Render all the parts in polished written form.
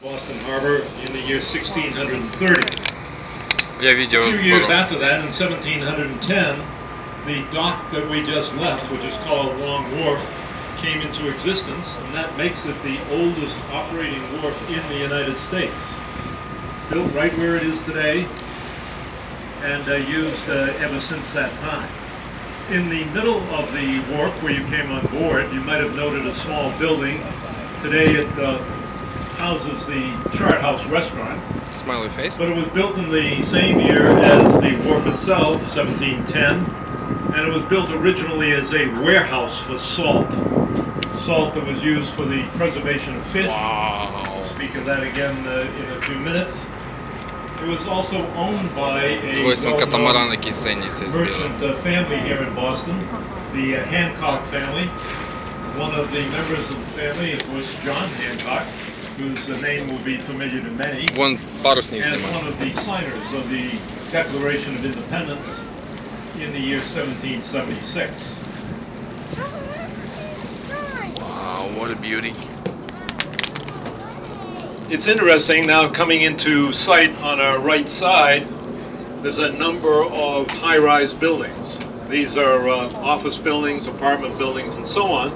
Boston Harbor in the year 1630. Я видел. A few years after that, in 1710, the dock that we just left, which is called Long Wharf, came into existence, and that makes it the oldest operating wharf in the United States. Built right where it is today, and used ever since that time. In the middle of the wharf where you came on board, you might have noted a small building. Today it houses the Chart House restaurant. Smiley face. But it was built in the same year as the wharf itself, 1710, and it was built originally as a warehouse for salt. Salt that was used for the preservation of fish. Wow. I'll speak of that again in a few minutes. It was also owned by a merchant family here in Boston, the Hancock family. One of the members of the family, of course, John Hancock, whose name will be familiar to many, and one of the signers of the Declaration of Independence in the year 1776. Wow, what a beauty. It's interesting now, coming into sight on our right side, there's a number of high-rise buildings. These are office buildings, apartment buildings, and so on.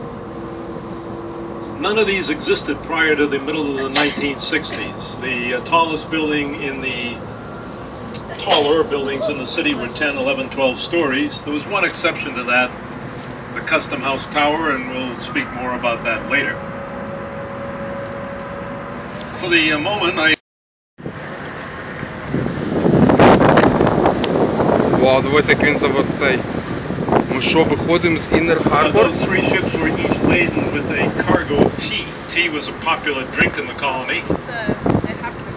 None of these existed prior to the middle of the 1960s. The tallest building in the taller buildings in the city were 10, 11, 12 stories. There was one exception to that, the Custom House Tower, and we'll speak more about that later. For the moment, Вау, дивись, як він завод цей. Ми що, виходимо з Inner Harbor? Those three ships were each laden with a cargo of tea. Tea was a popular drink in the colony,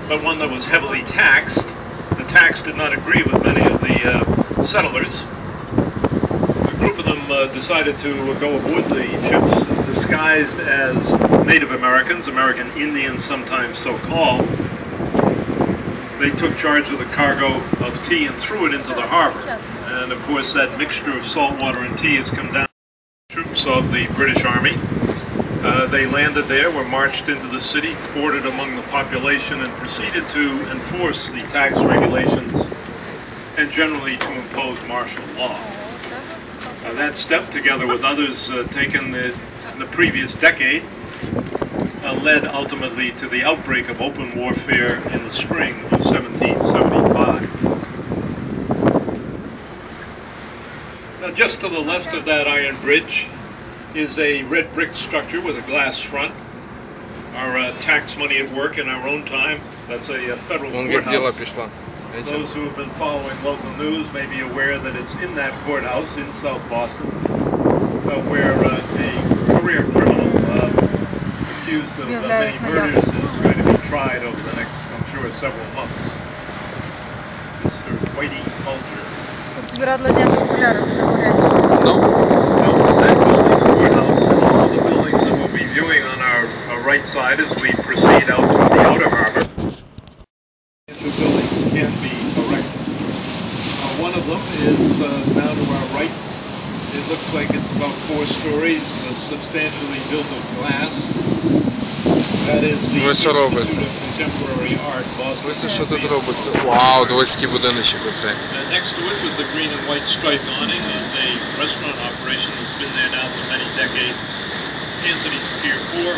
but one that was heavily taxed. The tax did not agree with many of the settlers. A group of them decided to go aboard the ships disguised as Native Americans, American Indians sometimes so called. They took charge of the cargo of tea and threw it into the harbor. And of course that mixture of salt water and tea has come down to troops of the British Army. They landed there, were marched into the city, quartered among the population, and proceeded to enforce the tax regulations and generally to impose martial law. That step, together with others taken in the previous decade, led ultimately to the outbreak of open warfare in the spring of 1775. Now, just to the left of that iron bridge is a red brick structure with a glass front. Our tax money at work in our own time. That's a federal courthouse. Those who have been following local news may be aware that it's in that courthouse in South Boston where a career criminal accused of many murders is going to be tried over the next, I'm sure, several months. Mr. Whitey Bulger. No. That building, the courthouse, and all the buildings that we'll be viewing on our right side as we proceed out to the outer harbor. The buildings can be erected. One of them is now to our right. It looks like it's about 4 stories, substantially built of glass. That is the Institute of Contemporary Art, Boston. Вау, дивись, який будиночок оцей. Next to it was the green and white striped awning of a restaurant operation that's been there now for many decades. Anthony's Pier 4.